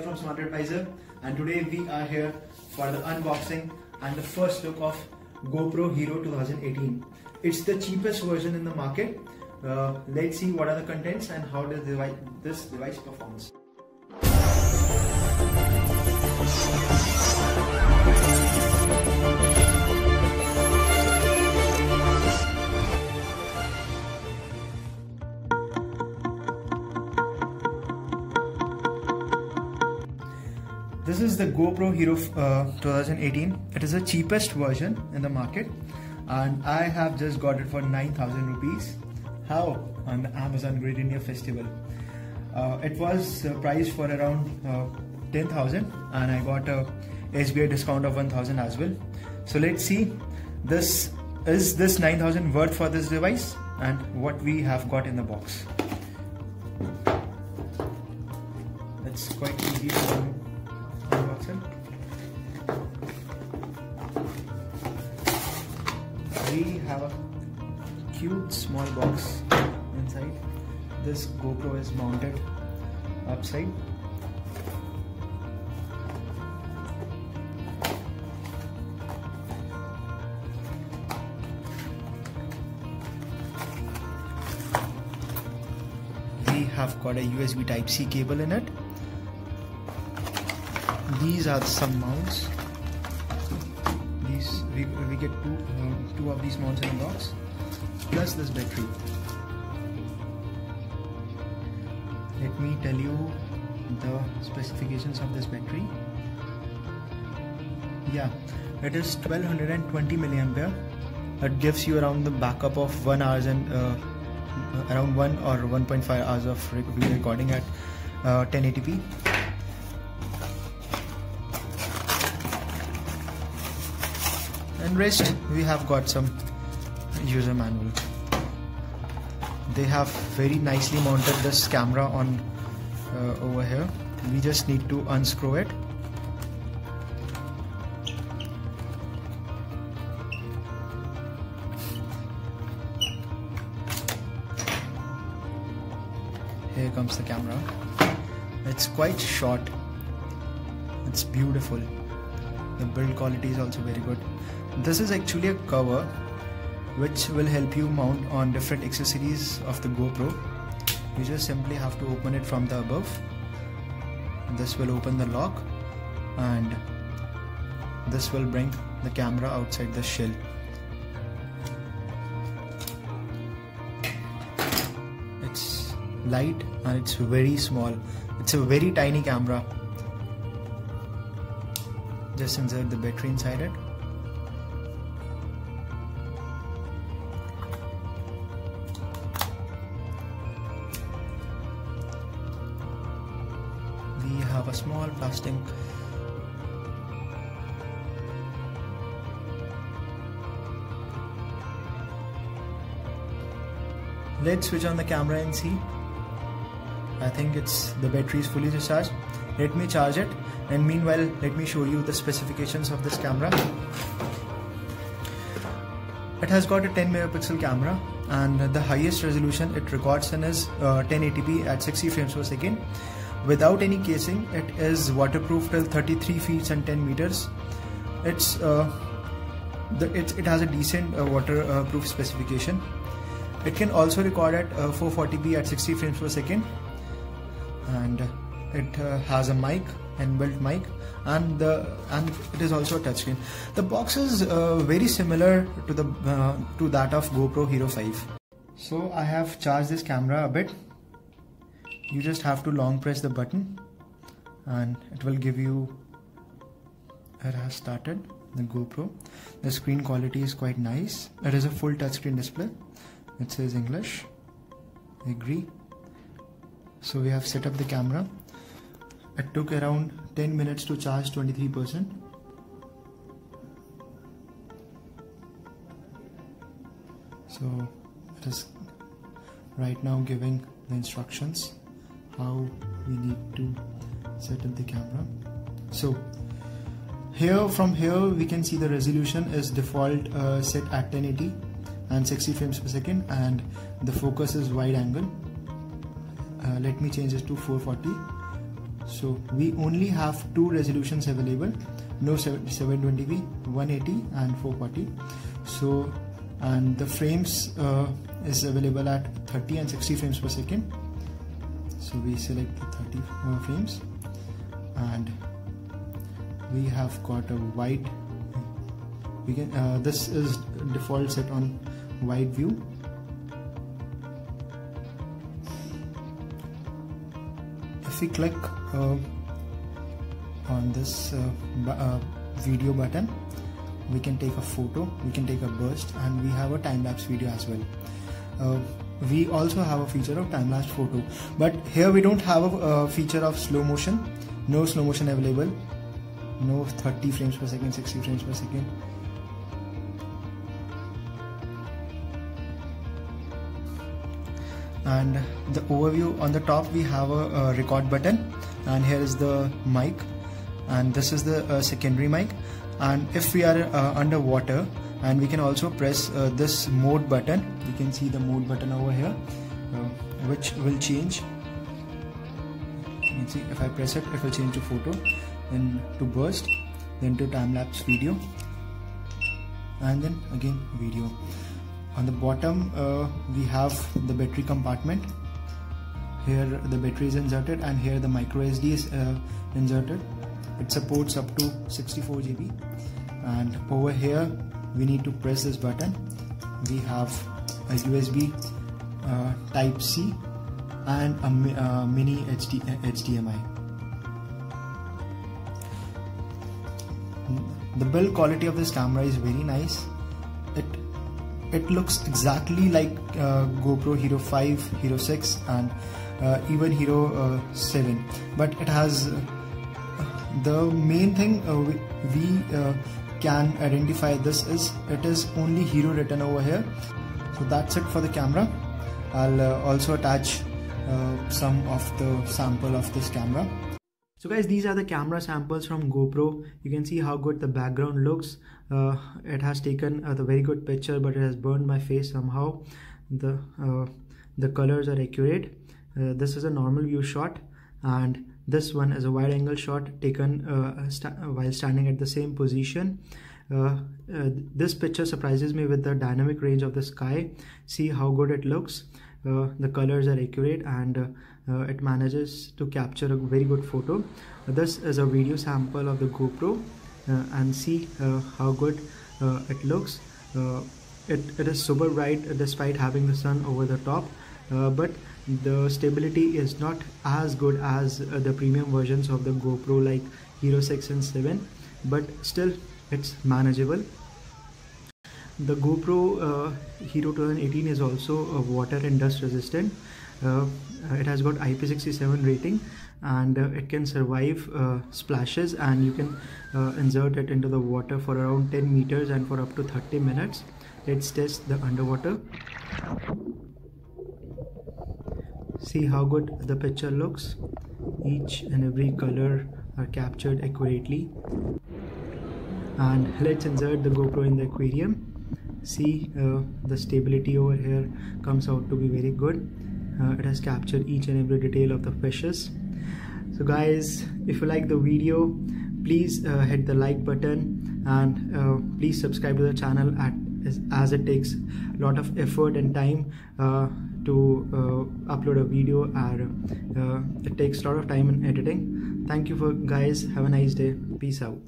From Smart Advisor, and today we are here for the unboxing and the first look of GoPro Hero 2018. It's the cheapest version in the market. Let's see what are the contents and how does this device performs. This is the GoPro Hero 2018. It is the cheapest version in the market, and I have just got it for 9,000 rupees. How? On the Amazon Great India Festival. It was priced for around 10,000, and I got a SBI discount of 1,000 as well. So let's see, is this 9,000 worth for this device, and what we have got in the box. It's quite easy to unbox it. We have a cute small box inside. This GoPro is mounted upside. We have got a USB Type-C cable in it. These are some mounts. We get two of these mounts in the box, plus this battery. Let me tell you the specifications of this battery. Yeah, it is 1220 milliampere. It gives you around the backup of 1 hour and around 1 or 1.5 hours of video recording at 1080p. And rest, we have got some user manual. They have very nicely mounted this camera on over here. We just need to unscrew it. Here comes the camera. It's quite short. It's beautiful. The build quality is also very good. This is actually a cover which will help you mount on different accessories of the GoPro. You just simply have to open it from the above. This will open the lock, and this will bring the camera outside the shell. It's light and it's very small. It's a very tiny camera. Just insert the battery inside it. We have a small plastic Let's switch on the camera and see. I think the battery is fully discharged. Let me charge it, and meanwhile let me show you the specifications of this camera. It has got a 10 megapixel camera, and the highest resolution it records in is 1080p at 60 frames per second. Without any casing, it is waterproof till 33 feet and 10 meters. It has a decent waterproof specification. It can also record at 440p at 60 frames per second, and it has a mic, inbuilt mic, and it is also a touchscreen. The box is very similar to that of GoPro Hero 5. So I have charged this camera a bit. You just have to long press the button, and it will give you. It has started the GoPro. The screen quality is quite nice. It is a full touchscreen display. It says English. Agree. So we have set up the camera. It took around 10 minutes to charge 23%. So it is right now giving the instructions how we need to set up the camera. So From here we can see the resolution is default set at 1080 and 60 frames per second, and the focus is wide angle. Let me change this to 440. So we only have two resolutions available, no 720p, 180 and 440. So, and the frames is available at 30 and 60 frames per second. So we select the 30 frames, and we have got a wide. We can this is default set on wide view. If we click on this video button, we can take a photo, we can take a burst, and we have a time-lapse video as well. We also have a feature of time-lapse photo, but here we don't have a feature of slow motion. No slow motion available, no 30 frames per second, 60 frames per second. And the overview, on the top we have a record button, and here is the mic, and this is the secondary mic. And if we are underwater, and we can also press this mode button. You can see the mode button over here, which will change. You can see if I press it, it will change to photo, then to burst, then to time-lapse video, and then again video. On the bottom we have the battery compartment. Here the battery is inserted, and here the micro SD is inserted. It supports up to 64 GB, and over here we need to press this button. We have a USB type C and a mini HDMI. The build quality of this camera is very nice. It looks exactly like GoPro Hero 5, Hero 6 and even Hero 7, but it has the main thing we can identify this is it is only Hero written over here. So that's it for the camera. I'll also attach some of the sample of this camera. So guys, these are the camera samples from GoPro. You can see how good the background looks. It has taken a very good picture, but it has burned my face somehow. The colors are accurate. This is a normal view shot, and this one is a wide angle shot taken while standing at the same position. This picture surprises me with the dynamic range of the sky. See how good it looks. The colors are accurate, and it manages to capture a very good photo. This is a video sample of the GoPro, and see how good it looks. It is super bright despite having the sun over the top, but the stability is not as good as the premium versions of the GoPro like Hero 6 and 7, but still it's manageable. The GoPro Hero 2018 is also water and dust resistant. It has got IP67 rating, and it can survive splashes, and you can insert it into the water for around 10 meters and for up to 30 minutes. Let's test the underwater. See how good the picture looks. Each and every color are captured accurately. And let's insert the GoPro in the aquarium. See the stability over here comes out to be very good. It has captured each and every detail of the fishes. So guys, if you like the video, please hit the like button, and please subscribe to the channel as it takes a lot of effort and time to upload a video, and it takes a lot of time in editing. Thank you guys. Have a nice day. Peace out.